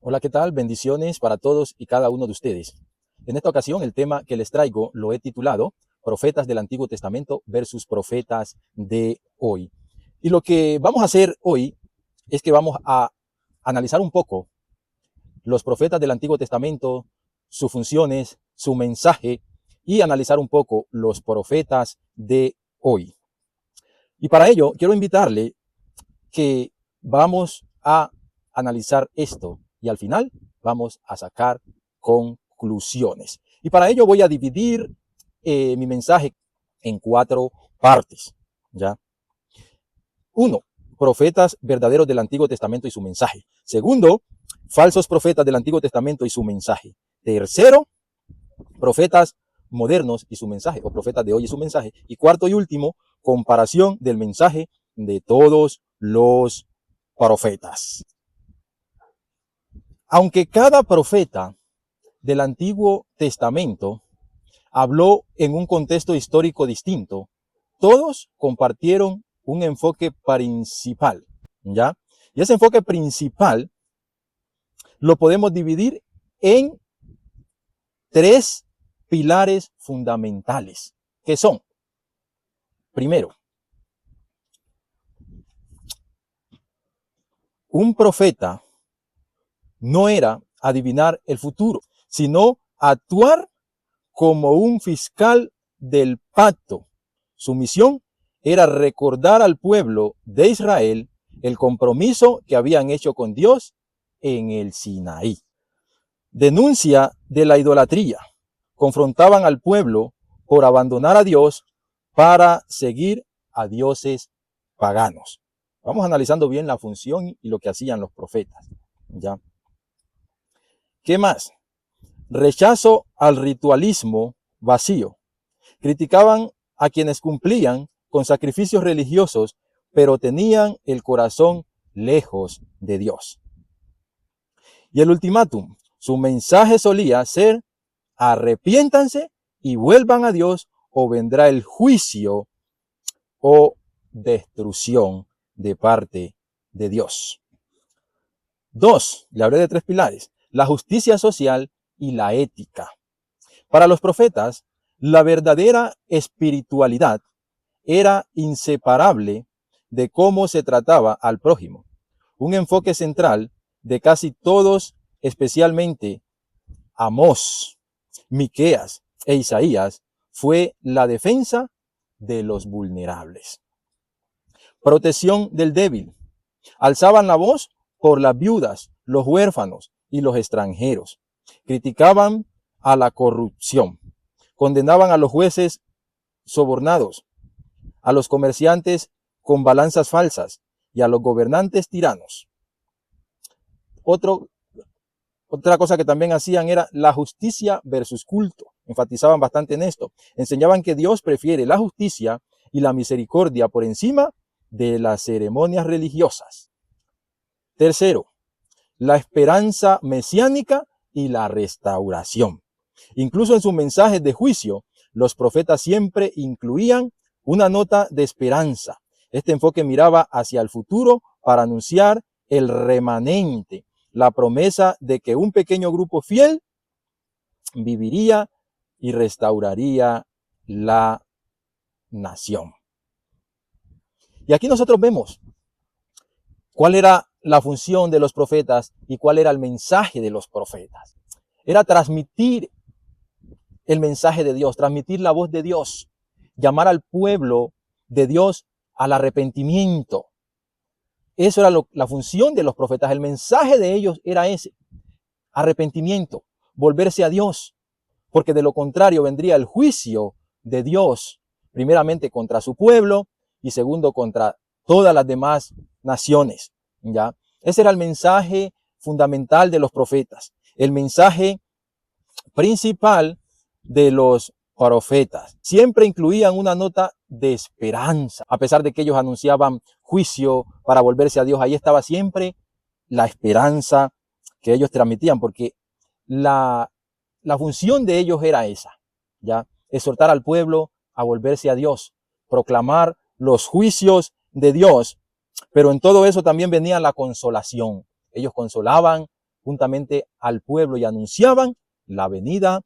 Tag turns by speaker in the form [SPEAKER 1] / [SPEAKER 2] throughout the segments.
[SPEAKER 1] Hola, ¿qué tal? Bendiciones para todos y cada uno de ustedes. En esta ocasión, el tema que les traigo lo he titulado Profetas del Antiguo Testamento versus Profetas de hoy. Y lo que vamos a hacer hoy es que vamos a analizar un poco los profetas del Antiguo Testamento, sus funciones, su mensaje y analizar un poco los profetas de hoy. Y para ello, quiero invitarle que vamos a analizar esto y al final vamos a sacar conclusiones. Y para ello voy a dividir mi mensaje en 4 partes. ¿Ya? 1. Profetas verdaderos del Antiguo Testamento y su mensaje. Segundo, falsos profetas del Antiguo Testamento y su mensaje. Tercero, profetas modernos y su mensaje, o profetas de hoy y su mensaje. Y cuarto y último, comparación del mensaje de todos los profetas. Aunque cada profeta del Antiguo Testamento habló en un contexto histórico distinto, todos compartieron un enfoque principal, ¿ya? Y ese enfoque principal lo podemos dividir en 3 pilares fundamentales, que son, primero, un profeta no era adivinar el futuro, sino actuar como un fiscal del pacto. Su misión era recordar al pueblo de Israel el compromiso que habían hecho con Dios en el Sinaí. Denuncia de la idolatría. Confrontaban al pueblo por abandonar a Dios para seguir a dioses paganos. Vamos analizando bien la función y lo que hacían los profetas. ¿Ya? ¿Qué más? Rechazo al ritualismo vacío. Criticaban a quienes cumplían con sacrificios religiosos, pero tenían el corazón lejos de Dios. Y el ultimátum, su mensaje solía ser: arrepiéntanse y vuelvan a Dios o vendrá el juicio o destrucción de parte de Dios. 2. Le hablé de 3 pilares: la justicia social y la ética. Para los profetas, la verdadera espiritualidad era inseparable de cómo se trataba al prójimo. Un enfoque central de casi todos, especialmente Amós, Miqueas e Isaías, fue la defensa de los vulnerables. Protección del débil. Alzaban la voz por las viudas, los huérfanos y los extranjeros. Criticaban a la corrupción. Condenaban a los jueces sobornados, a los comerciantes con balanzas falsas y a los gobernantes tiranos. Otra cosa que también hacían era la justicia versus culto. Enfatizaban bastante en esto. Enseñaban que Dios prefiere la justicia y la misericordia por encima de las ceremonias religiosas. Tercero, la esperanza mesiánica y la restauración. Incluso en sus mensajes de juicio, los profetas siempre incluían una nota de esperanza. Este enfoque miraba hacia el futuro para anunciar el remanente, la promesa de que un pequeño grupo fiel viviría y restauraría la nación. Y aquí nosotros vemos cuál era la función de los profetas y cuál era el mensaje de los profetas. Era transmitir el mensaje de Dios, transmitir la voz de Dios, llamar al pueblo de Dios al arrepentimiento. Eso era la función de los profetas. El mensaje de ellos era ese: arrepentimiento, volverse a Dios, porque de lo contrario vendría el juicio de Dios, primeramente contra su pueblo y segundo contra todas las demás naciones. ¿Ya? Ese era el mensaje fundamental de los profetas, el mensaje principal de los profetas. Siempre incluían una nota de esperanza, a pesar de que ellos anunciaban juicio para volverse a Dios. Ahí estaba siempre la esperanza que ellos transmitían, porque la función de ellos era esa, ¿ya? Exhortar al pueblo a volverse a Dios, proclamar los juicios de Dios, pero en todo eso también venía la consolación. Ellos consolaban juntamente al pueblo y anunciaban la venida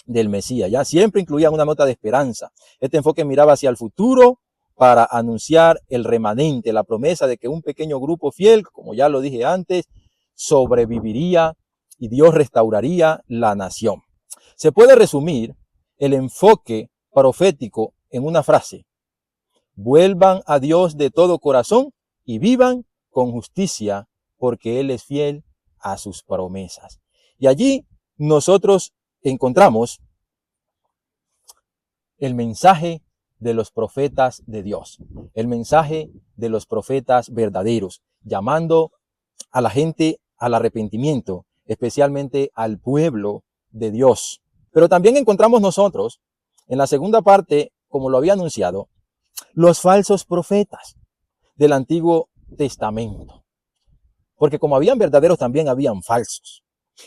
[SPEAKER 1] del Mesías. Ya siempre incluían una nota de esperanza. Este enfoque miraba hacia el futuro para anunciar el remanente, la promesa de que un pequeño grupo fiel, como ya lo dije antes, sobreviviría y Dios restauraría la nación. Se puede resumir el enfoque profético en una frase: vuelvan a Dios de todo corazón y vivan con justicia, porque Él es fiel a sus promesas. Y allí nosotros encontramos el mensaje de los profetas de Dios, el mensaje de los profetas verdaderos, llamando a la gente al arrepentimiento, especialmente al pueblo de Dios. Pero también encontramos nosotros, en la segunda parte, como lo había anunciado, los falsos profetas del Antiguo Testamento. Porque como habían verdaderos, también habían falsos.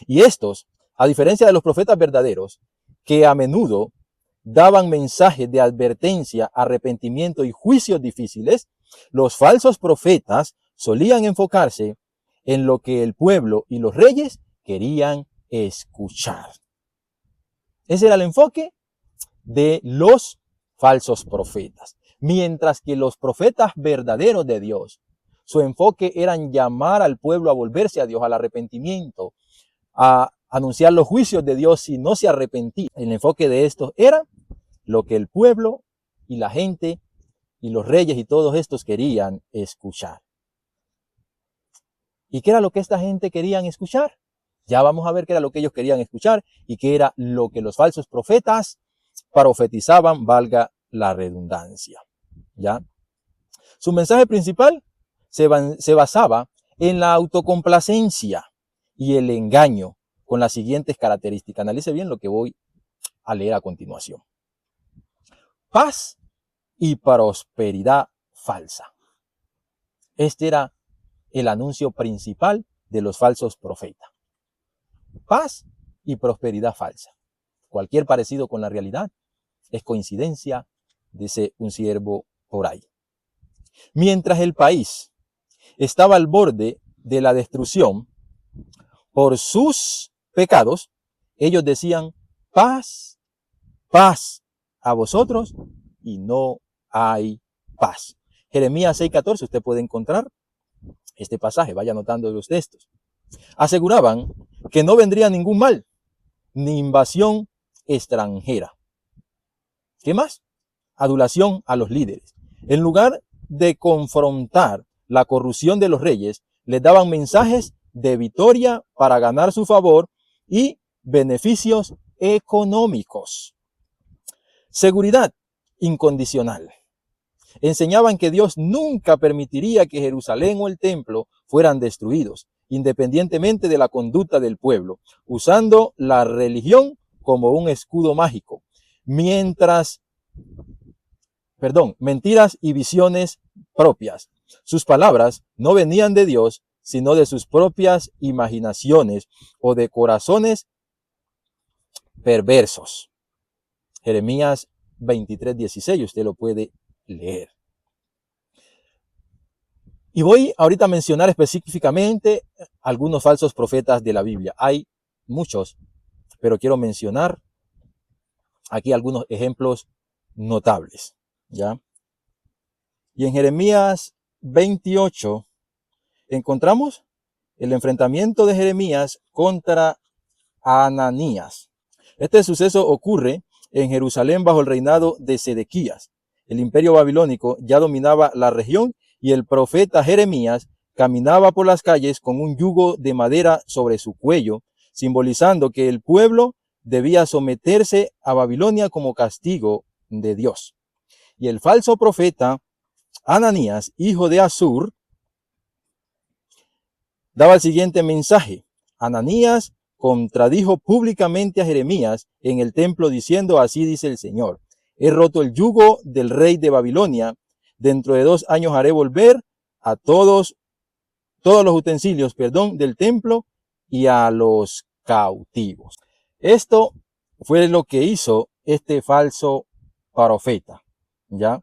[SPEAKER 1] Y estos, a diferencia de los profetas verdaderos, que a menudo daban mensajes de advertencia, arrepentimiento y juicios difíciles, los falsos profetas solían enfocarse en lo que el pueblo y los reyes querían escuchar. Ese era el enfoque de los falsos profetas. Mientras que los profetas verdaderos de Dios, su enfoque era llamar al pueblo a volverse a Dios, al arrepentimiento, a anunciar los juicios de Dios si no se arrepentía. El enfoque de estos era lo que el pueblo y la gente y los reyes y todos estos querían escuchar. ¿Y qué era lo que esta gente querían escuchar? Ya vamos a ver qué era lo que ellos querían escuchar y qué era lo que los falsos profetas profetizaban, valga la redundancia. ¿Ya? Su mensaje principal se basaba en la autocomplacencia y el engaño, con las siguientes características. Analice bien lo que voy a leer a continuación. Paz y prosperidad falsa. Este era el anuncio principal de los falsos profetas. Paz y prosperidad falsa. Cualquier parecido con la realidad es coincidencia, dice un siervo por ahí. Mientras el país estaba al borde de la destrucción por sus pecados, ellos decían: paz, paz a vosotros, y no hay paz. Jeremías 6:14, usted puede encontrar este pasaje, vaya anotando los textos. Aseguraban que no vendría ningún mal, ni invasión extranjera. ¿Qué más? Adulación a los líderes. En lugar de confrontar la corrupción de los reyes, les daban mensajes de victoria para ganar su favor y beneficios económicos. Seguridad incondicional. Enseñaban que Dios nunca permitiría que Jerusalén o el templo fueran destruidos, independientemente de la conducta del pueblo, usando la religión como un escudo mágico. Mentiras y visiones propias. Sus palabras no venían de Dios, sino de sus propias imaginaciones o de corazones perversos. Jeremías 23:16, usted lo puede leer. Y voy ahorita a mencionar específicamente algunos falsos profetas de la Biblia. Hay muchos, pero quiero mencionar aquí algunos ejemplos notables, ¿ya? Y en Jeremías 28 encontramos el enfrentamiento de Jeremías contra Ananías. Este suceso ocurre en Jerusalén bajo el reinado de Sedequías. El imperio babilónico ya dominaba la región y el profeta Jeremías caminaba por las calles con un yugo de madera sobre su cuello, simbolizando que el pueblo debía someterse a Babilonia como castigo de Dios. Y el falso profeta Ananías, hijo de Azur, daba el siguiente mensaje. Ananías contradijo públicamente a Jeremías en el templo diciendo: así dice el Señor, he roto el yugo del rey de Babilonia, dentro de 2 años haré volver a todos los utensilios, del templo y a los cautivos. Esto fue lo que hizo este falso profeta, ¿ya?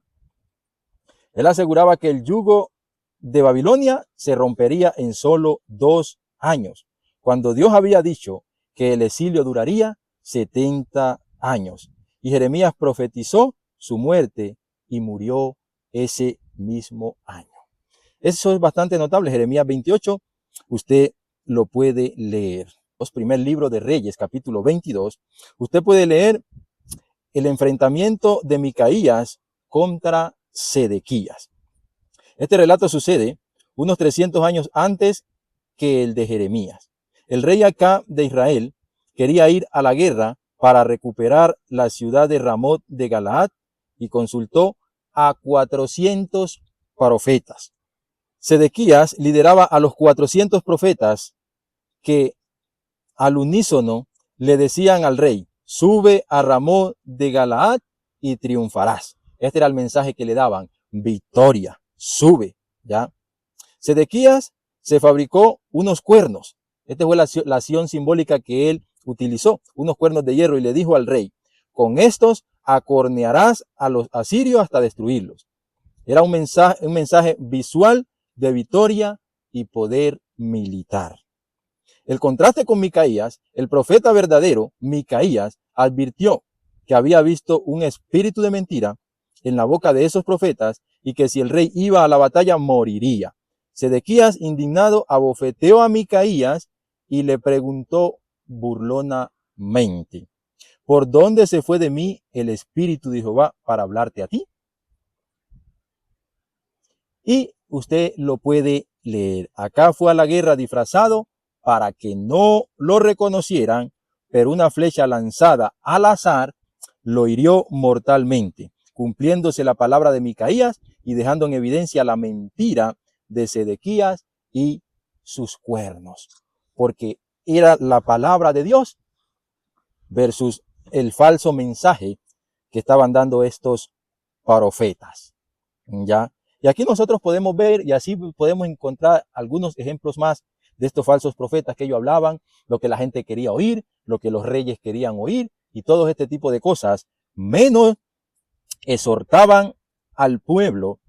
[SPEAKER 1] Él aseguraba que el yugo de Babilonia se rompería en solo 2 años, cuando Dios había dicho que el exilio duraría 70 años. Y Jeremías profetizó su muerte y murió ese mismo año. Eso es bastante notable. Jeremías 28, usted lo puede leer. Primer libro de Reyes, capítulo 22. Usted puede leer el enfrentamiento de Micaías contra Sedequías. Este relato sucede unos 300 años antes que el de Jeremías. El rey Acab de Israel quería ir a la guerra para recuperar la ciudad de Ramot de Galaad y consultó a 400 profetas. Sedequías lideraba a los 400 profetas que al unísono le decían al rey: sube a Ramot de Galaad y triunfarás. Este era el mensaje que le daban: victoria, sube, ¿ya? Sedequías se fabricó unos cuernos. Esta fue la acción simbólica que él utilizó, unos cuernos de hierro, y le dijo al rey: con estos acornearás a los asirios hasta destruirlos. Era un mensaje visual de victoria y poder militar. El contraste con Micaías, el profeta verdadero, Micaías, advirtió que había visto un espíritu de mentira en la boca de esos profetas y que si el rey iba a la batalla moriría. Sedequías, indignado, abofeteó a Micaías y le preguntó burlonamente: ¿por dónde se fue de mí el espíritu de Jehová para hablarte a ti? Y usted lo puede leer. Acá fue a la guerra disfrazado para que no lo reconocieran, pero una flecha lanzada al azar lo hirió mortalmente, cumpliéndose la palabra de Micaías y dejando en evidencia la mentira de Sedequías y sus cuernos, porque era la palabra de Dios versus el falso mensaje que estaban dando estos profetas, ¿ya? Y aquí nosotros podemos ver, y así podemos encontrar algunos ejemplos más de estos falsos profetas que ellos hablaban, lo que la gente quería oír, lo que los reyes querían oír, y todo este tipo de cosas, menos exhortaban al pueblo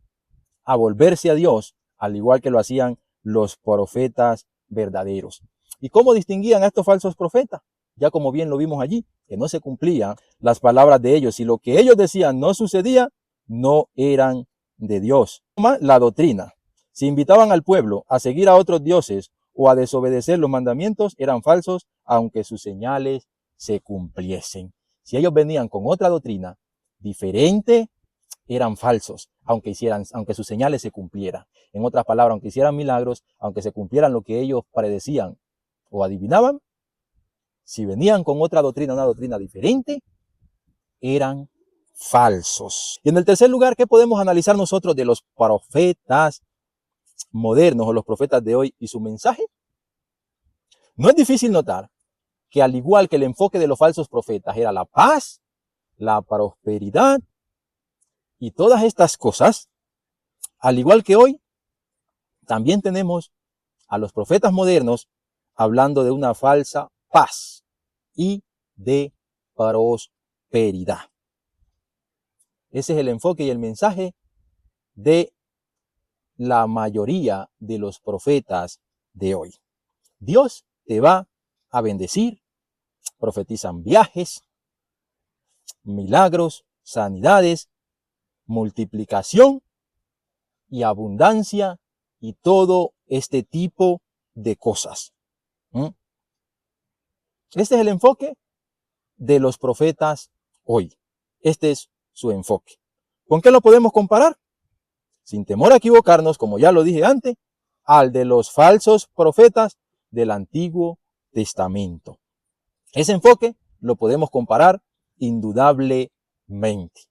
[SPEAKER 1] a volverse a Dios, al igual que lo hacían los profetas verdaderos. ¿Y cómo distinguían a estos falsos profetas? Ya como bien lo vimos allí, que no se cumplían las palabras de ellos, y lo que ellos decían no sucedía, no eran de Dios. La doctrina. Si invitaban al pueblo a seguir a otros dioses o a desobedecer los mandamientos, eran falsos, aunque sus señales se cumpliesen. Si ellos venían con otra doctrina diferente, eran falsos, aunque sus señales se cumplieran. En otras palabras, aunque hicieran milagros, aunque se cumplieran lo que ellos predecían o adivinaban, si venían con otra doctrina, una doctrina diferente, eran falsos. Y en el tercer lugar, ¿qué podemos analizar nosotros de los profetas modernos o los profetas de hoy y su mensaje? No es difícil notar que, al igual que el enfoque de los falsos profetas era la paz, la prosperidad y todas estas cosas, al igual que hoy, también tenemos a los profetas modernos hablando de una falsa paz y de prosperidad. Ese es el enfoque y el mensaje de la mayoría de los profetas de hoy. Dios te va a bendecir, profetizan viajes, milagros, sanidades, multiplicación y abundancia y todo este tipo de cosas. Este es el enfoque de los profetas hoy. Este es su enfoque. ¿Con qué lo podemos comparar? Sin temor a equivocarnos, como ya lo dije antes, al de los falsos profetas del Antiguo Testamento. Ese enfoque lo podemos comparar indudablemente.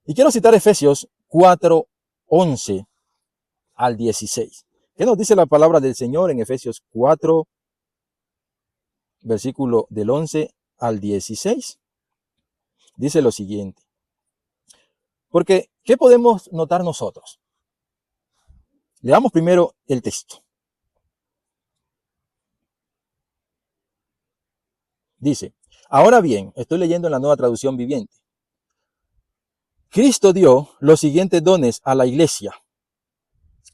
[SPEAKER 1] Y quiero citar Efesios 4, 11 al 16. ¿Qué nos dice la palabra del Señor en Efesios 4, versículo del 11 al 16? Dice lo siguiente. Porque, ¿qué podemos notar nosotros? Leamos primero el texto. Dice: ahora bien, estoy leyendo en la Nueva Traducción Viviente. Cristo dio los siguientes dones a la iglesia: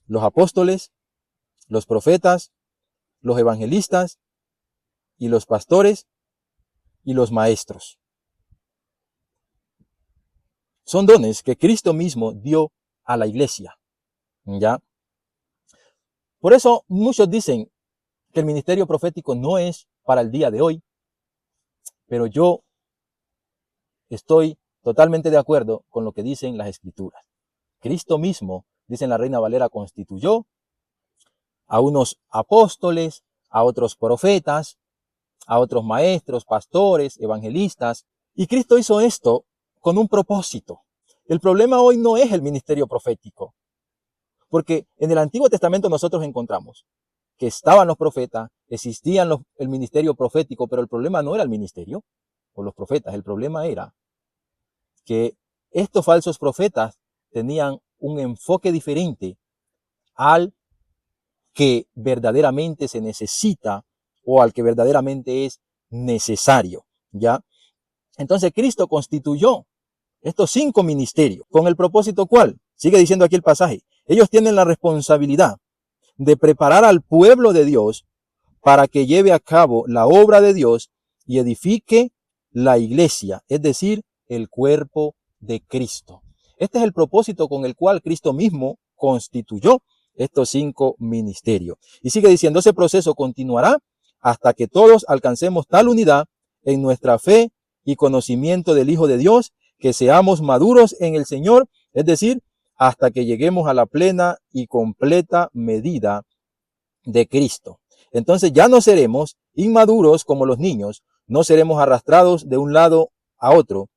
[SPEAKER 1] los apóstoles, los profetas, los evangelistas y los pastores y los maestros. Son dones que Cristo mismo dio a la iglesia, ¿ya? Por eso muchos dicen que el ministerio profético no es para el día de hoy, pero yo estoy totalmente de acuerdo con lo que dicen las Escrituras. Cristo mismo, dice en la Reina Valera, constituyó a unos apóstoles, a otros profetas, a otros maestros, pastores, evangelistas, y Cristo hizo esto con un propósito. El problema hoy no es el ministerio profético, porque en el Antiguo Testamento nosotros encontramos que estaban los profetas, existían el ministerio profético, pero el problema no era el ministerio o los profetas, el problema era que estos falsos profetas tenían un enfoque diferente al que verdaderamente se necesita o al que verdaderamente es necesario, ¿ya? Entonces Cristo constituyó estos 5 ministerios, ¿con el propósito cuál? Sigue diciendo aquí el pasaje. Ellos tienen la responsabilidad de preparar al pueblo de Dios para que lleve a cabo la obra de Dios y edifique la iglesia, es decir, el cuerpo de Cristo. Este es el propósito con el cual Cristo mismo constituyó estos 5 ministerios. Y sigue diciendo, ese proceso continuará hasta que todos alcancemos tal unidad en nuestra fe y conocimiento del Hijo de Dios, que seamos maduros en el Señor, es decir, hasta que lleguemos a la plena y completa medida de Cristo. Entonces ya no seremos inmaduros como los niños, no seremos arrastrados de un lado a otro,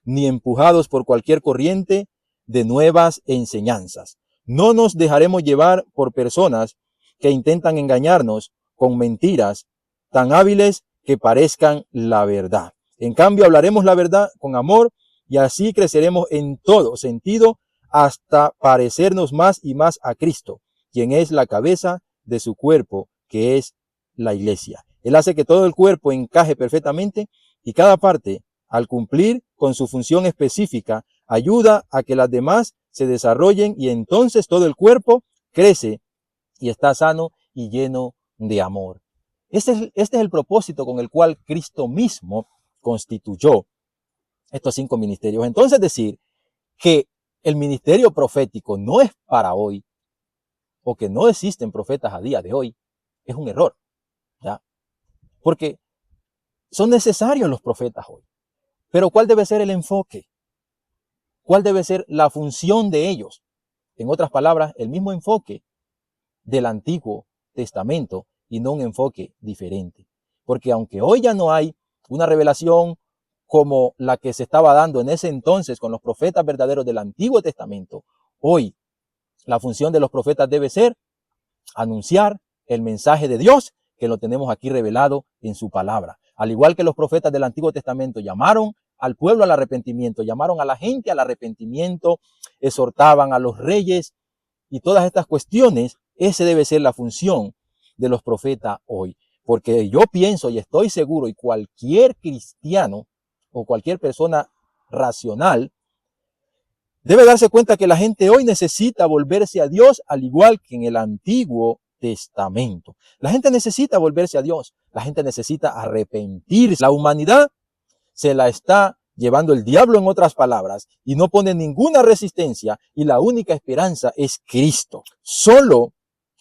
[SPEAKER 1] ni empujados por cualquier corriente de nuevas enseñanzas. No nos dejaremos llevar por personas que intentan engañarnos con mentiras tan hábiles que parezcan la verdad. En cambio, hablaremos la verdad con amor y así creceremos en todo sentido hasta parecernos más y más a Cristo, quien es la cabeza de su cuerpo, que es la iglesia. Él hace que todo el cuerpo encaje perfectamente y cada parte, al cumplir con su función específica, ayuda a que las demás se desarrollen y entonces todo el cuerpo crece y está sano y lleno de amor. Este es el propósito con el cual Cristo mismo constituyó estos 5 ministerios. Entonces decir que el ministerio profético no es para hoy o que no existen profetas a día de hoy es un error, ¿ya? Porque son necesarios los profetas hoy. Pero ¿cuál debe ser el enfoque? ¿Cuál debe ser la función de ellos? En otras palabras, el mismo enfoque del Antiguo Testamento y no un enfoque diferente. Porque aunque hoy ya no hay una revelación como la que se estaba dando en ese entonces con los profetas verdaderos del Antiguo Testamento, hoy la función de los profetas debe ser anunciar el mensaje de Dios que lo tenemos aquí revelado en su palabra. Al igual que los profetas del Antiguo Testamento llamaron al pueblo al arrepentimiento, llamaron a la gente al arrepentimiento, exhortaban a los reyes y todas estas cuestiones, esa debe ser la función de los profetas hoy. Porque yo pienso y estoy seguro, y cualquier cristiano o cualquier persona racional debe darse cuenta que la gente hoy necesita volverse a Dios al igual que en el Antiguo Testamento. La gente necesita volverse a Dios. La gente necesita arrepentirse. La humanidad se la está llevando el diablo, en otras palabras, y no pone ninguna resistencia, y la única esperanza es Cristo. Solo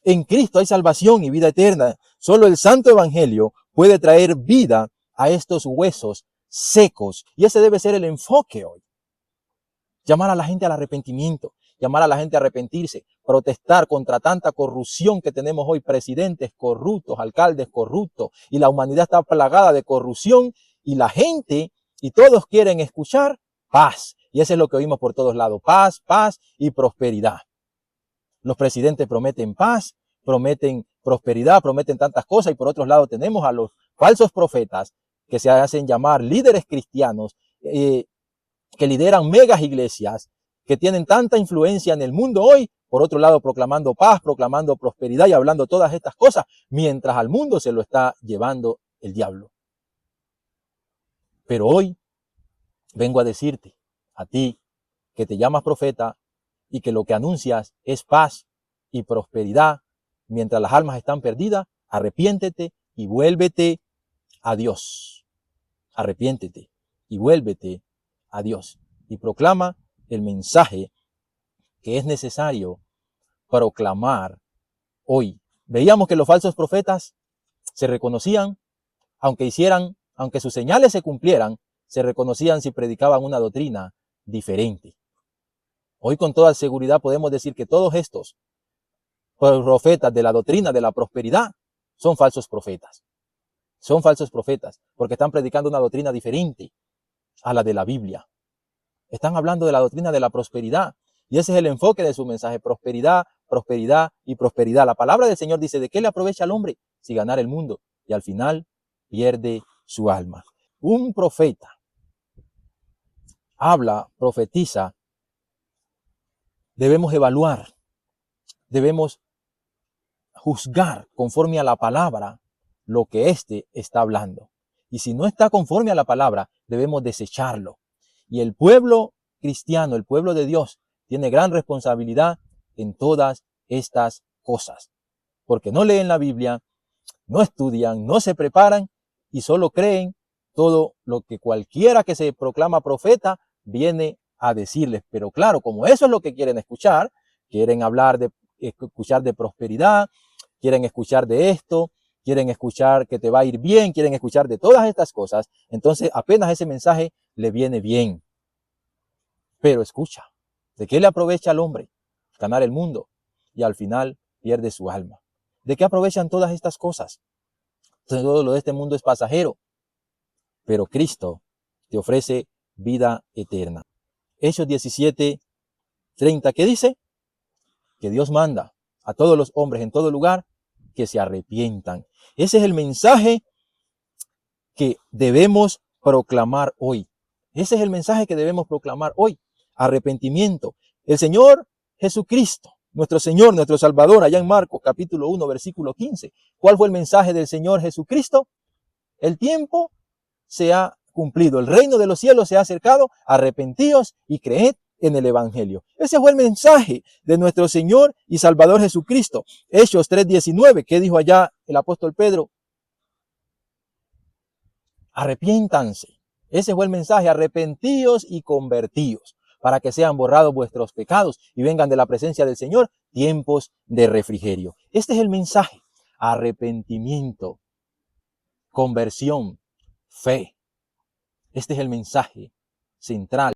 [SPEAKER 1] en Cristo hay salvación y vida eterna. Solo el Santo Evangelio puede traer vida a estos huesos secos, y ese debe ser el enfoque hoy. Llamar a la gente al arrepentimiento, llamar a la gente a arrepentirse, protestar contra tanta corrupción que tenemos hoy, presidentes corruptos, alcaldes corruptos, y la humanidad está plagada de corrupción, y la gente y todos quieren escuchar paz. Y eso es lo que oímos por todos lados, paz, paz y prosperidad. Los presidentes prometen paz, prometen prosperidad, prometen tantas cosas, y por otro lado tenemos a los falsos profetas que se hacen llamar líderes cristianos, que lideran megas iglesias, que tienen tanta influencia en el mundo hoy, por otro lado proclamando paz, proclamando prosperidad y hablando todas estas cosas, mientras al mundo se lo está llevando el diablo. Pero hoy vengo a decirte, a ti que te llamas profeta y que lo que anuncias es paz y prosperidad, mientras las almas están perdidas, Arrepiéntete y vuélvete a Dios. Arrepiéntete y vuélvete a Dios. Y proclama el mensaje que es necesario proclamar hoy. Veíamos que los falsos profetas se reconocían, aunque sus señales se cumplieran, se reconocían si predicaban una doctrina diferente. Hoy con toda seguridad podemos decir que todos estos profetas de la doctrina de la prosperidad son falsos profetas. Son falsos profetas porque están predicando una doctrina diferente a la de la Biblia. Están hablando de la doctrina de la prosperidad y ese es el enfoque de su mensaje: prosperidad, prosperidad y prosperidad. La palabra del Señor dice: ¿de qué le aprovecha al hombre si ganar el mundo y al final pierde su alma? Un profeta habla, profetiza. Debemos evaluar, debemos juzgar conforme a la palabra lo que éste está hablando. Y si no está conforme a la palabra, debemos desecharlo. Y el pueblo cristiano, el pueblo de Dios, tiene gran responsabilidad en todas estas cosas. Porque no leen la Biblia, no estudian, no se preparan y solo creen todo lo que cualquiera que se proclama profeta viene a decirles. Pero claro, como eso es lo que quieren escuchar, quieren escuchar de prosperidad, quieren escuchar de esto, quieren escuchar que te va a ir bien, quieren escuchar de todas estas cosas, entonces apenas ese mensaje le viene bien. Pero escucha, ¿de qué le aprovecha al hombre ganar el mundo y al final pierde su alma? ¿De qué aprovechan todas estas cosas? Todo lo de este mundo es pasajero, pero Cristo te ofrece vida eterna. Hechos 17:30, ¿qué dice? Que Dios manda a todos los hombres en todo lugar que se arrepientan. Ese es el mensaje que debemos proclamar hoy. Ese es el mensaje que debemos proclamar hoy. Arrepentimiento. El Señor Jesucristo, nuestro Señor, nuestro Salvador, allá en Marcos capítulo 1, versículo 15. ¿Cuál fue el mensaje del Señor Jesucristo? El tiempo se ha cumplido, el reino de los cielos se ha acercado, arrepentíos y creed en el Evangelio. Ese fue el mensaje de nuestro Señor y Salvador Jesucristo. Hechos 3:19, ¿qué dijo allá el apóstol Pedro? Arrepiéntanse. Ese fue el mensaje: arrepentíos y convertíos, para que sean borrados vuestros pecados y vengan de la presencia del Señor tiempos de refrigerio. Este es el mensaje: arrepentimiento, conversión, fe. Este es el mensaje central